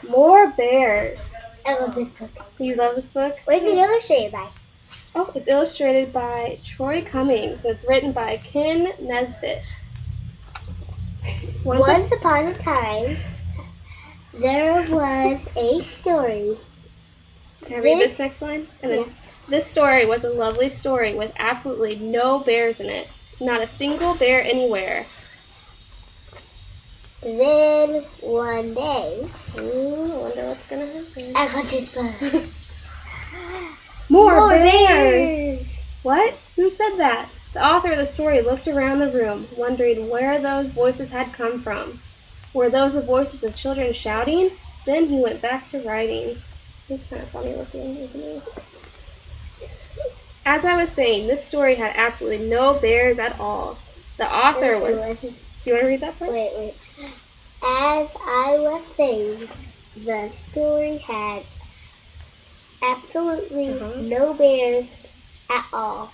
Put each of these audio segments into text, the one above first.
More bears. I love this book. You love this book? What is it illustrated by? Oh, it's illustrated by Troy Cummings. It's written by Ken Nesbitt. Once upon a time, there was a story. Can I read this next line? And then, this story was a lovely story with absolutely no bears in it. Not a single bear anywhere. Then one day, I wonder what's going to happen. I got this book. More bears! What? Who said that? The author of the story looked around the room, wondering where those voices had come from. Were those the voices of children shouting? Then he went back to writing. He's kind of funny looking, isn't he? As I was saying, this story had absolutely no bears at all. The author was... Do you want to read that part? Wait. As I was saying, the story had absolutely no bears at all.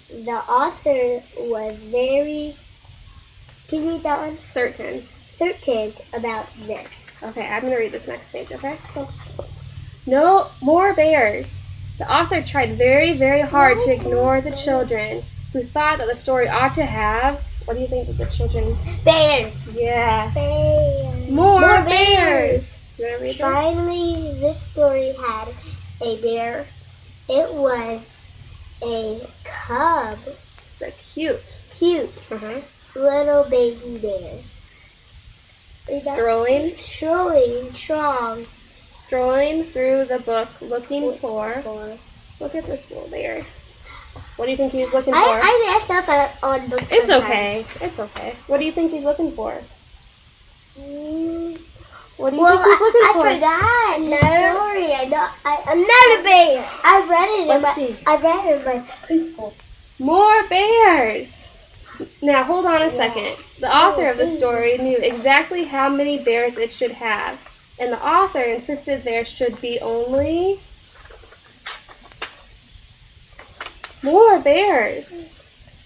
The author was very... Can you read that one? Certain About this. Okay, I'm going to read this next page, okay? No more bears. The author tried very, very hard to ignore the children who thought that the story ought to have... What do you think of the children? Bears. Yeah. Bears. More bears. You want to read this? Finally, this story had a bear. It was a cub. It's a cute. Little baby bear. Strolling through the book, looking for. Look at this little bear. What do you think he's looking for? I messed up on books. It's okay. It's okay. What do you think he's looking for? What do you think he's looking for? I forgot. Sorry, another bear. I read it in my preschool. More bears. Now hold on a second. The author of the story knew exactly how many bears it should have, and the author insisted there should be only more bears.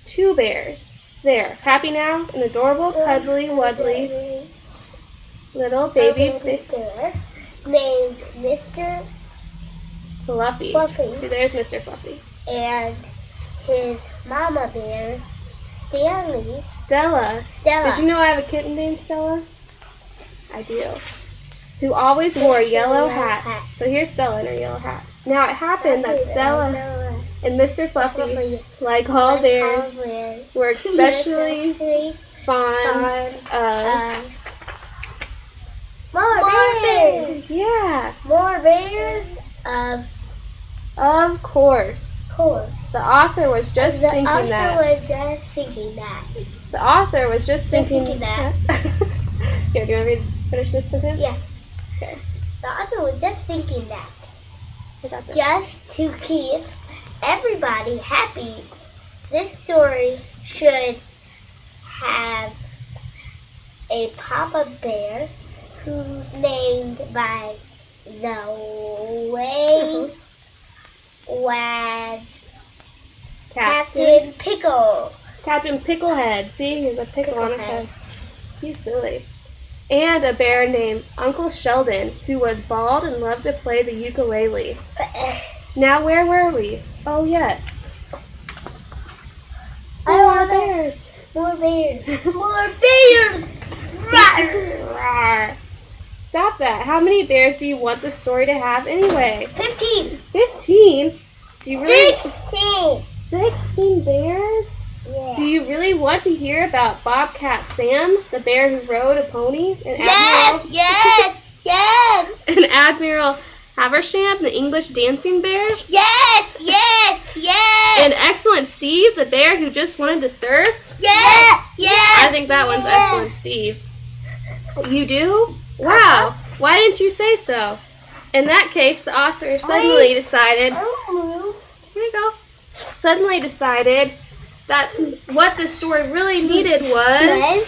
2 bears. There, happy now? An adorable, cuddly, wuddly little baby bear named Mr. Fluffy. See, there's Mr. Fluffy. And his mama bear, Stella. Did you know I have a kitten named Stella? I do. Who always wore a yellow hat. So here's Stella in her yellow hat. Now it happened that Stella and Mr. Fluffy, like all bears, were especially fond of more bears. Yeah. More bears. Of course. The author was just thinking that. The author was just thinking that. Here, do you want to finish this sentence? Yeah. Okay. The author was just thinking that. I got this. Just to keep everybody happy, this story should have a Papa Bear who's named by the way was Captain Pickle. Captain Picklehead. See, here's a pickle on his head. He's silly. And a bear named Uncle Sheldon, who was bald and loved to play the ukulele. Now, where were we? Oh, yes. More bears. More bears. More bears. Stop that. How many bears do you want the story to have anyway? 15. 15? Do you really? 16. 16 bears? Yeah. Do you really want to hear about Bobcat Sam, the bear who rode a pony? And Yes. And Admiral Haversham, the English dancing bear? Yes. And Excellent Steve, the bear who just wanted to surf? Yes. I think that one's Excellent Steve. You do? Wow. Why didn't you say so? In that case, the author suddenly decided... Here you go. Suddenly decided that what the story really needed was...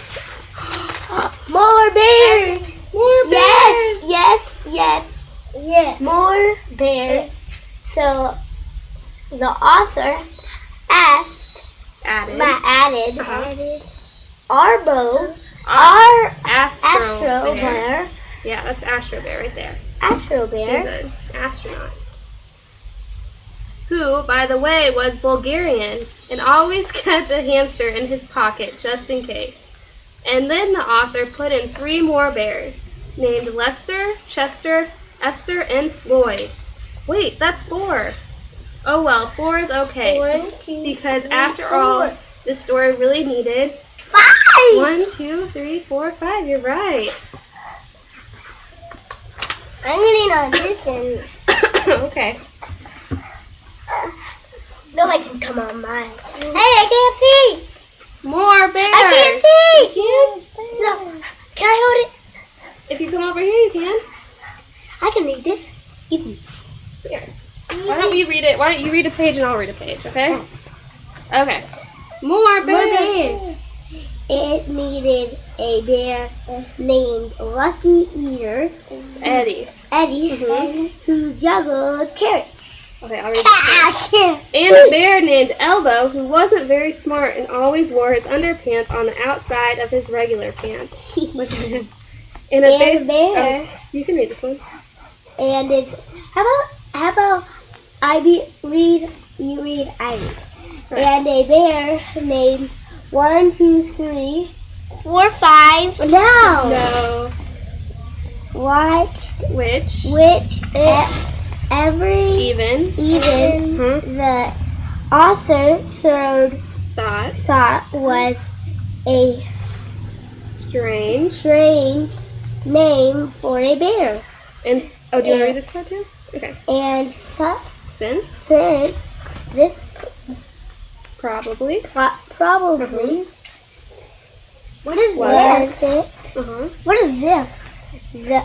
More bears. More bears. Yes. More bears. So the author added our astro bear Yeah, that's Astro Bear right there. Astro He's Bear. an astronaut. Who, by the way, was Bulgarian and always kept a hamster in his pocket just in case. And then the author put in 3 more bears, named Lester, Chester, Esther, and Floyd. Wait, that's 4. Oh well, 4 is okay. 1, 2, Because 3, after 4. all, this story really needed 5. 1, 2, 3, 4, 5. You're right. I'm getting on this end. Okay. No, I can come on mine. Hey, I can't see. More bears. I can't see. You can't? No. Can I hold it? If you come over here, you can. I can read this. Easy. Here. Why don't you read it? Why don't you read a page and I'll read a page, okay? Okay. More bears. It needed a bear named Lucky Eater Eddie. who juggled carrots. Okay, I'll read this page. And a bear named Elbow who wasn't very smart and always wore his underpants on the outside of his regular pants. Look at him. And a bear. Oh, you can read this one. And it's how about you read, I read. Right. And a bear named 1, 2, 3, 4, 5. No. No. Watched Which every even the author thought was a strange name for a bear. And oh, do you want to read this part too? Okay. And Since this probably what is Was. this? uh-huh. What is this?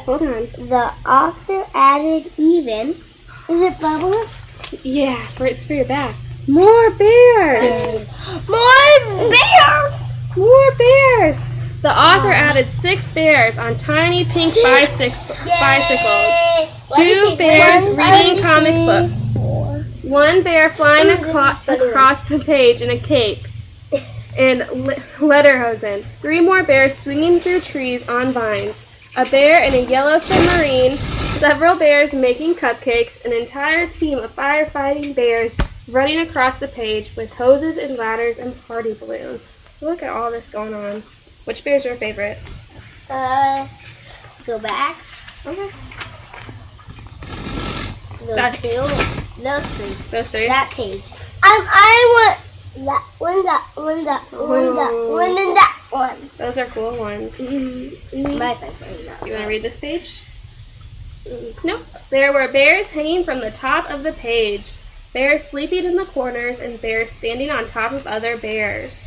Hold on. The author added even. Is it bubbles? Yeah, it's for your back. More bears. More bears! More bears. The author added 6 bears on tiny pink bicycles. 2 bears reading comic books. 1 bear flying across the page in a cape and lederhosen. 3 more bears swinging through trees on vines. A bear in a yellow submarine. Several bears making cupcakes. An entire team of firefighting bears running across the page with hoses and ladders and party balloons. Look at all this going on. Which bear's your favorite? Go back. Okay. Those 2. Those 3. Those 3? That page. I want that one, that one, that one, that one, and that one. Those are cool ones. My favorite. Do you want to read this page? Nope. There were bears hanging from the top of the page, bears sleeping in the corners, and bears standing on top of other bears.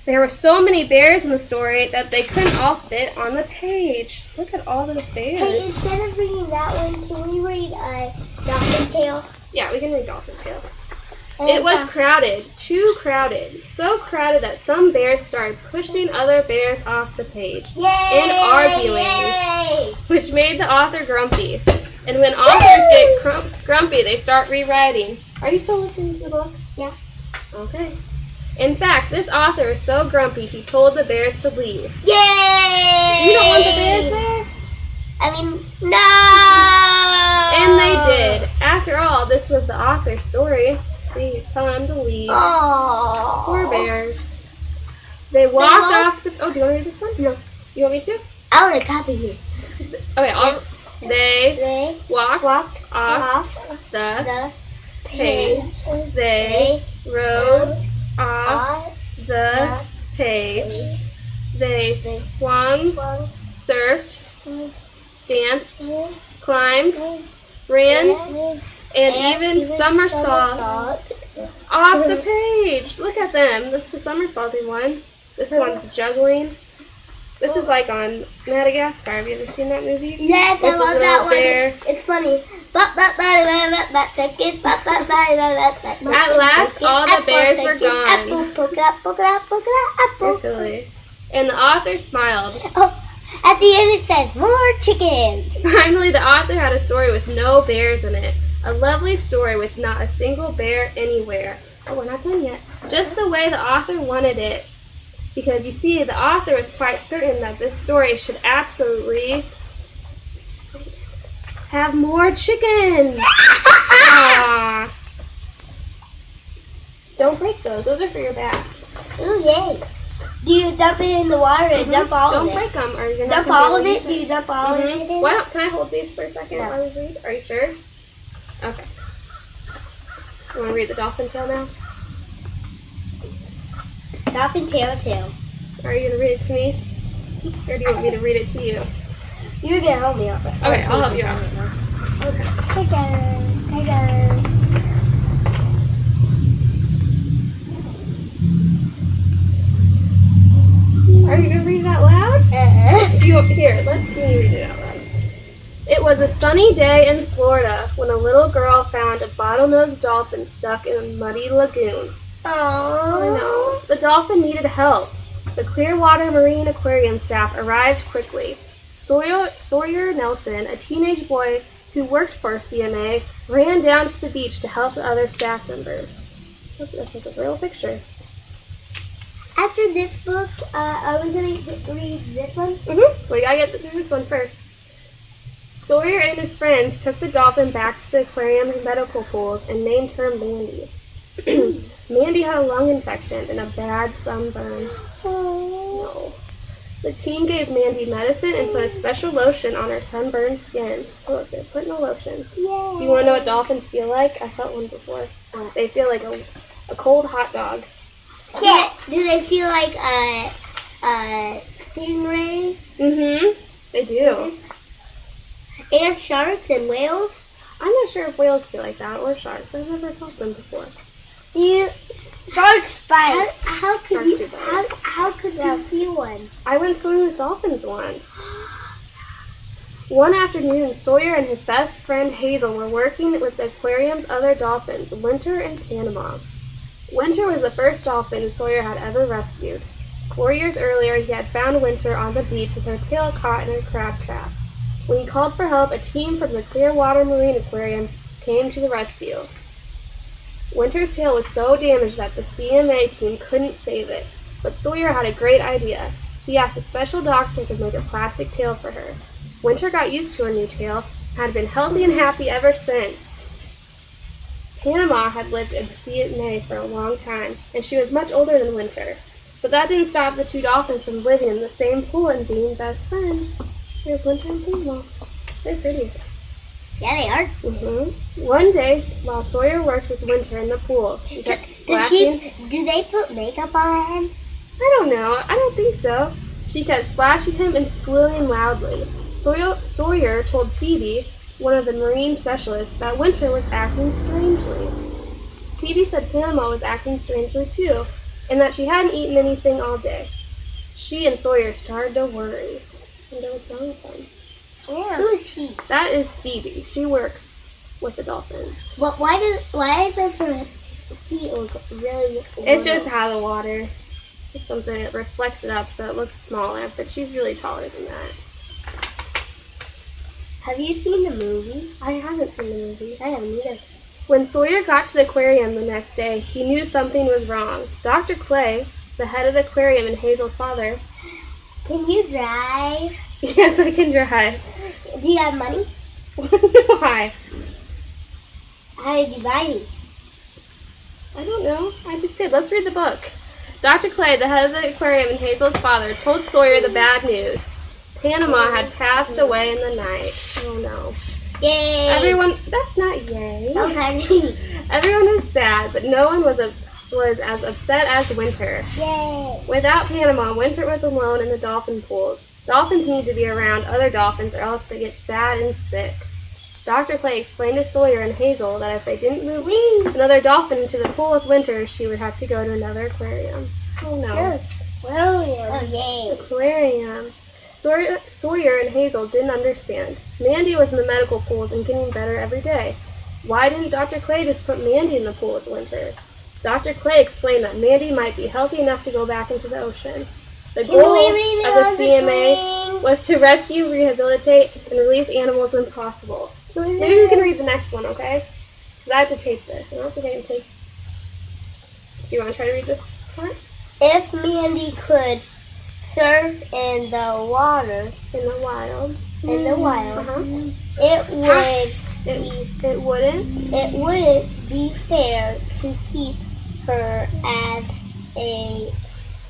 There were so many bears in the story that they couldn't all fit on the page. Look at all those bears. Hey, instead of reading that one, can we read Dolphin Tale? Yeah, we can read Dolphin Tale. It was crowded, too crowded, so crowded that some bears started pushing other bears off the page and arguing, which made the author grumpy. And when authors get grumpy, they start rewriting. Are you still listening to the book? Yeah. Okay. In fact, this author is so grumpy he told the bears to leave. Yay! You don't want the bears there? I mean, no! And they did. After all, this was the author's story. See, he's telling them to leave. Aww. Poor bears. They walked off the... Oh, do you want to read this one? No. You want me to? I want a copy here. Okay, they walked off the page. They rode off the page. They swung, surfed, danced, climbed, ran, and even somersault off the page. Look at them. That's the somersaulting one. This one's juggling. This is like on Madagascar. Have you ever seen that movie? Yes, I love that one. Bear. It's funny. At last, all the bears were gone. You're silly. And the author smiled. Oh, at the end it says, more chickens. Finally, the author had a story with no bears in it. A lovely story with not a single bear anywhere. Oh, we're not done yet. Just the way the author wanted it. Because you see, the author was quite certain that this story should absolutely Have more chicken. Aww. Don't break those. Those are for your back. Ooh, yay. Do you dump it in the water and dump all of it? Don't break them, or you're Dump not all of gonna be able it? to Do use you dump all of it in? Why don't, can I hold these for a second No. while we read? Are you sure? Okay. You want to read the dolphin tale now? Dolphin tail. Are you going to read it to me? Or do you want me to read it to you? You're going to help me out. Okay, I'll help you out. Okay. Tiger. Are you going to read it out loud? Here, let's me read it out loud. It was a sunny day in Florida when a little girl found a bottlenose dolphin stuck in a muddy lagoon. I know. The dolphin needed help. The Clearwater Marine Aquarium staff arrived quickly. Sawyer Nelson, a teenage boy who worked for CMA, ran down to the beach to help the other staff members. Look, that's like a real picture. After this book, are we going to read this one? We gotta get through this one first. Sawyer and his friends took the dolphin back to the aquarium medical pools and named her Mandy. Mandy had a lung infection and a bad sunburn. No. The team gave Mandy medicine and put a special lotion on her sunburned skin. So look, they're putting a lotion. Yay. Do you want to know what dolphins feel like? I felt one before. They feel like a cold hot dog. Yeah. Do they feel like stingrays? They do. And sharks and whales? I'm not sure if whales feel like that or sharks. I've never felt them before. Sharks bite. How could Sharks you? do bite. How could you see one? I went swimming with dolphins once. One afternoon, Sawyer and his best friend Hazel were working with the aquarium's other dolphins, Winter and Panama. Winter was the first dolphin Sawyer had ever rescued. 4 years earlier, he had found Winter on the beach with her tail caught in a crab trap. When he called for help, a team from the Clearwater Marine Aquarium came to the rescue. Winter's tail was so damaged that the CMA team couldn't save it, but Sawyer had a great idea. He asked a special doctor to make a plastic tail for her. Winter got used to her new tail and had been healthy and happy ever since. Panama had lived in the CMA for a long time, and she was much older than Winter. But that didn't stop the two dolphins from living in the same pool and being best friends. Here's Winter and Panama. They're pretty. Yeah, they are. One day, while Sawyer worked with Winter in the pool, she kept splashing. Do they put makeup on him? I don't know. I don't think so. She kept splashing him and squealing loudly. Sawyer told Phoebe, one of the marine specialists, that Winter was acting strangely. Phoebe said Panama was acting strangely too, and that she hadn't eaten anything all day. She and Sawyer started to worry. I wonder what's wrong with them. Yeah. Who is she? That is Phoebe. She works with the dolphins. Well, why does her feet look really little? It's just how the water, just something that reflects it up so it looks smaller, but she's really taller than that. Have you seen the movie? I haven't seen the movie. I haven't either. When Sawyer got to the aquarium the next day, he knew something was wrong. Dr. Clay, the head of the aquarium and Hazel's father. Can you drive? Yes, I can drive. Do you have money? Why? How did you buy me? I don't know. I just did. Let's read the book. Dr. Clay, the head of the aquarium and Hazel's father, told Sawyer the bad news. Panama had passed away in the night. Oh no. Yay! That's not yay. Okay. Everyone was sad, but no one was as upset as Winter. Yay! Without Panama, Winter was alone in the dolphin pools. Dolphins need to be around other dolphins or else they get sad and sick. Dr. Clay explained to Sawyer and Hazel that if they didn't move another dolphin into the pool with Winter, she would have to go to another aquarium. Oh no. Aquarium. Oh yay. Aquarium. Sawyer and Hazel didn't understand. Mandy was in the medical pools and getting better every day. Why didn't Dr. Clay just put Mandy in the pool with Winter? Dr. Clay explained that Mandy might be healthy enough to go back into the ocean. The goal of the CMA was to rescue, rehabilitate, and release animals when possible. Maybe we can read the next one, okay? Because I have to tape this. I don't think I can tape. Do you want to try to read this part? If Mandy could surf in the water, In the wild. it would It wouldn't be fair to keep her as a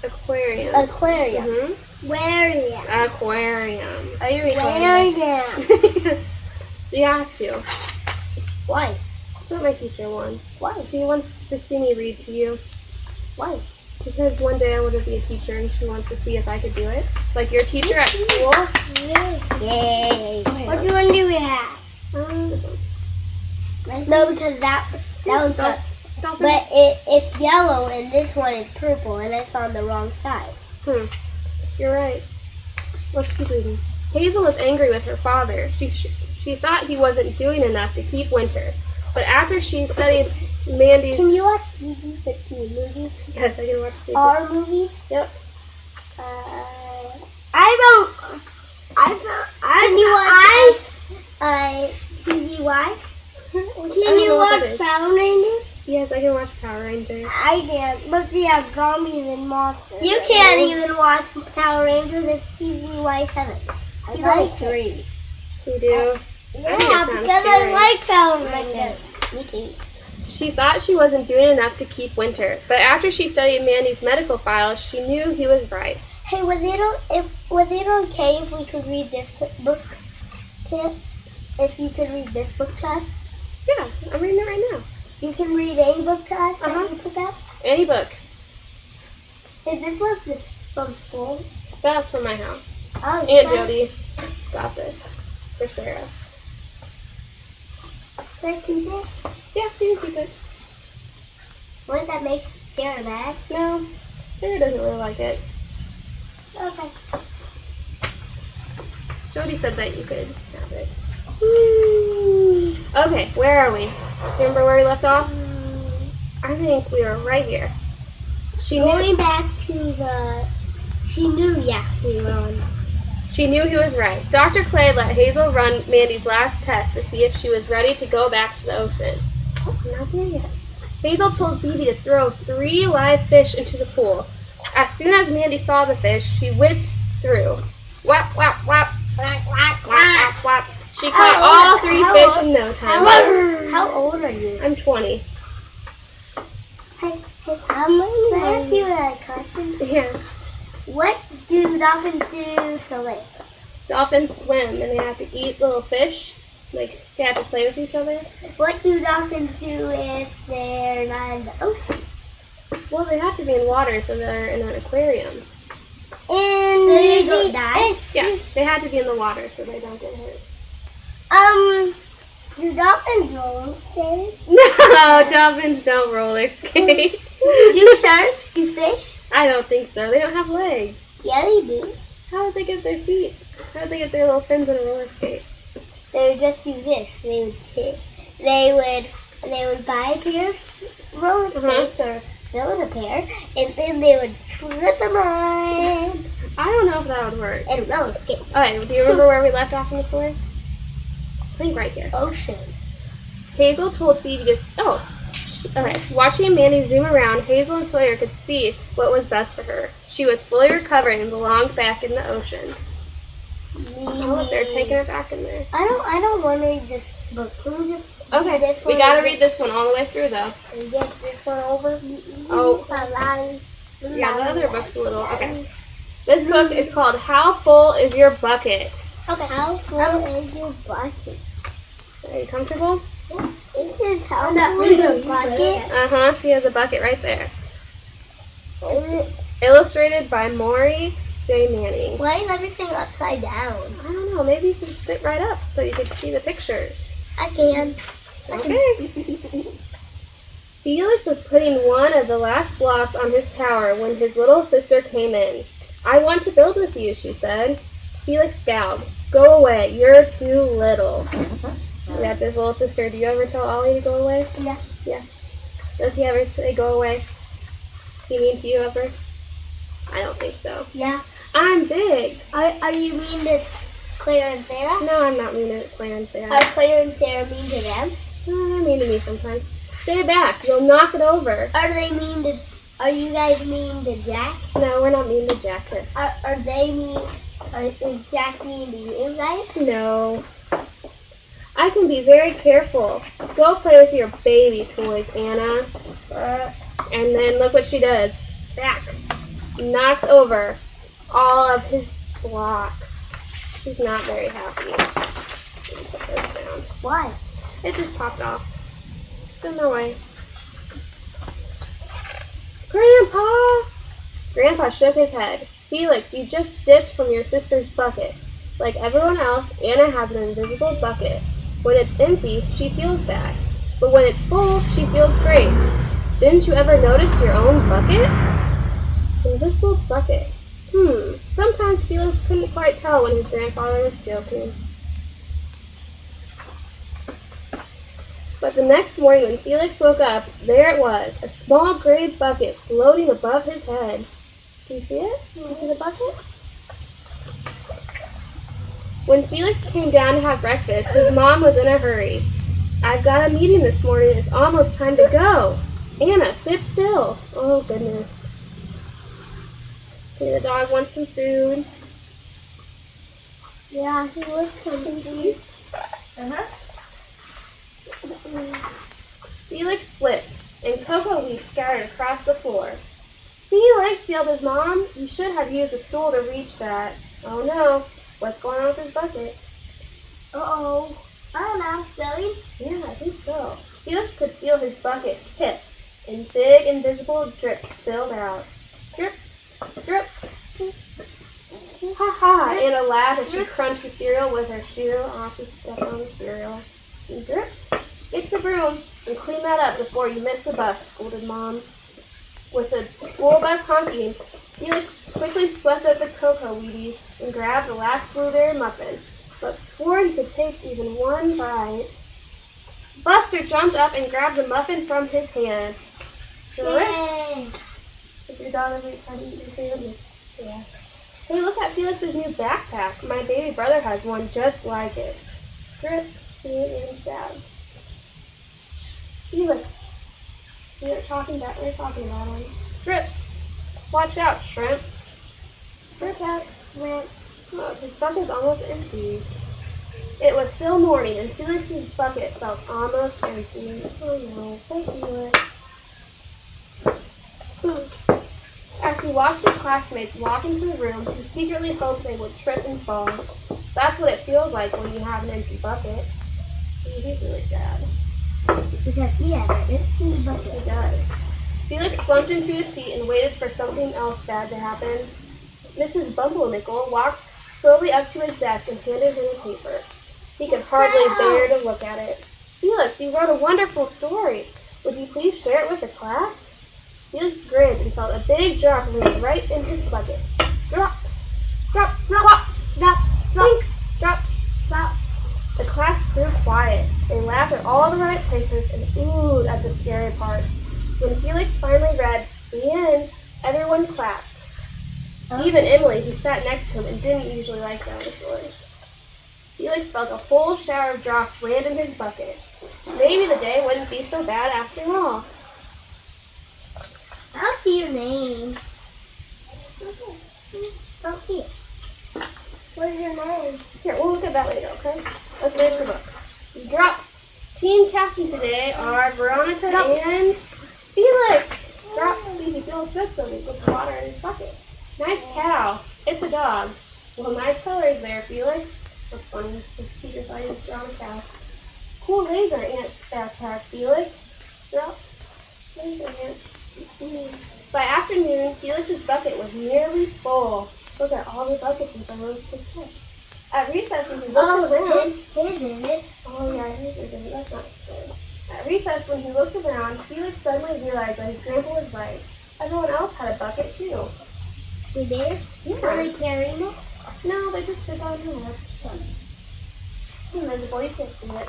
aquarium. aquarium. Aquarium. Are you Aquarium. Yes. You have to. Why? That's what my teacher wants. Why? She wants to see me read to you. Why? Because one day I want to be a teacher and she wants to see if I could do it. Like your teacher at school. Yay. Okay, What do you want to do with that? This one. No, because that one's up. Dolphin. But it's yellow and this one is purple and it's on the wrong side. You're right. Let's keep reading. Hazel was angry with her father. She thought he wasn't doing enough to keep winter. But after she studied Mandy's... Can you watch TV 15 movies? Yes, I can watch TV. Our movies? Yep. Can you watch TVY? Can you watch Power Rangers? Yes, I can watch Power Rangers. I can, but they have zombies and monsters. You can't even watch Power Rangers. It's TVY 7. I like 3. You do? Yeah, because I like Power Rangers. Me too. She thought she wasn't doing enough to keep winter, but after she studied Mandy's medical files, she knew he was right. Hey, was it okay if we could read this book to if you could read this book to us? Yeah, I'm reading it right now. You can read any book to us that you pick up? Any book. Is this one from school? That's from my house. Oh, Aunt Jody got this for Sarah. Can I keep it? Yeah, you can keep it. Wouldn't that make Sarah mad? No, Sarah doesn't really like it. Okay. Jody said that you could have it. Okay, where are we? Remember where we left off? I think we were right here. Going back to the... She knew, we were on. She knew he was right. Dr. Clay let Hazel run Mandy's last test to see if she was ready to go back to the ocean. Oh, not there yet. Hazel told Phoebe to throw 3 live fish into the pool. As soon as Mandy saw the fish, she whipped through. Whap, whap, whap. Whap, whap, whap, whap. She caught all 3 fish in no time. How old are you? I'm 20. Hey, can I ask you a question? Yeah. What do dolphins do to live? Dolphins swim and they have to eat little fish. Like, they have to play with each other. What do dolphins do if they're not in the ocean? Well, they have to be in water, so they're in an aquarium. And so they don't die? Yeah, they had to be in the water so they don't get hurt. Do dolphins roller skate? No, dolphins don't roller skate. Do sharks do fish? I don't think so. They don't have legs. Yeah, they do. How would they get their feet? How would they get their little fins on a roller skate? They would just do this. They would buy a pair of roller skates or build a pair, and then they would slip them on. I don't know if that would work. And roller skate. Alright, do you remember where we left off in the story? I think right here. Ocean. Hazel told Phoebe to... Alright. Watching Mandy zoom around, Hazel and Sawyer could see what was best for her. She was fully recovered and belonged back in the oceans. Oh, look, they're taking her back in there. I don't want to read this book. Can we just Okay, we gotta read this one all the way through, though. And get this one over? Oh. Yeah, the other book's a little... Okay. This book is called How Full Is Your Bucket? Okay. How full is your bucket? Are you comfortable? Yeah. This is how full is your bucket? Uh-huh, she has a bucket right there. It's illustrated by Maury J. Manning. Why is everything upside down? I don't know, maybe you should sit right up so you can see the pictures. I can. Okay. Felix was putting one of the last blocks on his tower when his little sister came in. I want to build with you, she said. Felix scowled. Go away, you're too little. That's his little sister. Do you ever tell Ollie to go away? Yeah. Yeah. Does he ever say go away? Is he mean to you ever? I don't think so. Yeah. I'm big. Are you mean to Claire and Sarah? No, I'm not mean to Claire and Sarah. Are Claire and Sarah mean to them? They're mean to me sometimes. Stay back. You'll knock it over. Are they mean to Are you guys mean to Jack? No, we're not mean to Jack. Are they mean? Is Jack mean to you guys? No. I can be very careful. Go play with your baby toys, Anna. And then look what she does. Back. Knocks over all of his blocks. She's not very happy. Let me put this down. Why? It just popped off. It's in their way. Grandpa! Grandpa shook his head. Felix, you just dipped from your sister's bucket. Like everyone else, Anna has an invisible bucket. When it's empty, she feels bad. But when it's full, she feels great. Didn't you ever notice your own bucket? Invisible bucket. Sometimes Felix couldn't quite tell when his grandfather was joking. But the next morning when Felix woke up, there it was, a small gray bucket floating above his head. Do you see it? Do you see the bucket? When Felix came down to have breakfast, his mom was in a hurry. I've got a meeting this morning. It's almost time to go. Anna, sit still. Oh, goodness. Okay, the dog wants some food. Yeah, he wants some food. Felix slipped, and cocoa weeds scattered across the floor. Felix, yelled his mom. You should have used a stool to reach that. Oh, no. What's going on with his bucket? Uh-oh. I don't know, silly. Yeah, I think so. Felix could feel his bucket tip, and big invisible drips spilled out. Drip, drip. Ha ha, Anna laughed as she crunched the cereal with her shoe off to step on the cereal. And drip. Get the broom and clean that up before you miss the bus, scolded Mom. With the school bus honking, Felix quickly swept up the cocoa weedies and grabbed the last blueberry muffin. But before he could take even one bite, Buster jumped up and grabbed the muffin from his hand. Yay! Is your dog every time you eat your favorite? Yeah. Hey, look at Felix's new backpack. My baby brother has one just like it. Drip, and sad. Felix, you're talking about him. Drip, watch out, shrimp. Drip out, shrimp. Look, his bucket's almost empty. It was still morning, and Felix's bucket felt almost empty. Oh no, poor Felix. As he watched his classmates walk into the room, he secretly hoped they would trip and fall. That's what it feels like when you have an empty bucket. He's really sad. Because he has an empty bucket. He does. Felix slumped into his seat and waited for something else bad to happen. Mrs. Bumblenickel walked slowly up to his desk and handed him a paper. He could hardly bear to look at it. Felix, you wrote a wonderful story. Would you please share it with the class? Felix grinned and felt a big drop land right in his bucket. Drop, drop, drop, drop, drop, drop, drop. The class grew quiet. They laughed at all the right places and oohed at the scary parts. When Felix finally read the end, everyone clapped. Even Emily, who sat next to him and didn't usually like dinosaurs. Felix felt a whole shower of drops land in his bucket. Maybe the day wouldn't be so bad after all. I don't see your name. Oh, here. What is your name? Here, we'll look at that later, okay? Let's finish the book. Drop. Team captain today are Veronica and Felix. Drop. See, he feels good, so he puts water in his bucket. Nice cow. It's a dog. Well, nice colors there, Felix. That's funny. His teacher thought he was drawing a cow. Cool laser ant backpack, Felix. Drop. Laser ant. By afternoon, Felix's bucket was nearly full. Look at all the buckets and those kids had. At recess, when he looked around, his in it. Oh yeah, his is in it. That's not good. At recess, when he looked around, Felix suddenly realized that his grandpa was right. Everyone else had a bucket too. They did? Yeah. Were they carrying it? No, they just sit down here. It's invisible. You can't see it.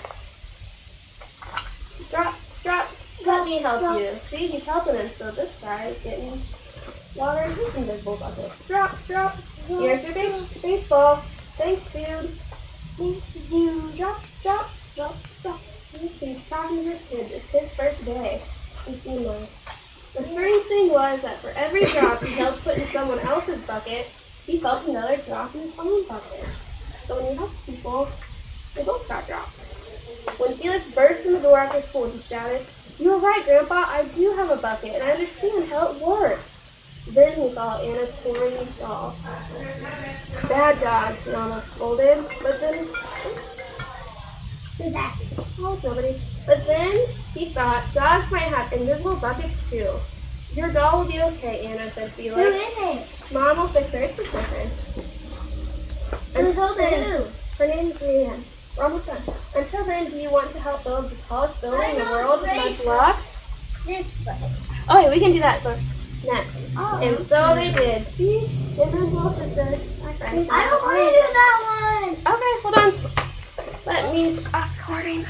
Drop, drop. Let me help you. See, he's helping him, so this guy is getting water in his invisible bucket. Drop, drop. Here's your baseball. Thanks, dude. Thanks, dude. Drop, drop, drop, drop. He's talking to this kid. It's his first day. He's being nice. The strange thing was that for every drop he helped put in someone else's bucket, he felt another drop in his own bucket. So when you help people, they both got drops. When Felix burst in the door after school, he shouted, "You're right, Grandpa, I do have a bucket, and I understand how it works." Then he saw Anna's pouring doll. "Bad dog," Mama scolded, but then... Oh, nobody. But then he thought, dogs might have invisible buckets too. "Your doll will be okay," Anna said, Felix. Who is it? Mom will fix her. It's his boyfriend. Until then, her name's Rianne. We're almost done. Until then, do you want to help build the tallest building in the world with my blocks? This one. Okay, we can do that next. Oh, And so they did. See? They're my little sisters. My friends. I don't want to do that one. Okay, hold on. Let me stop recording.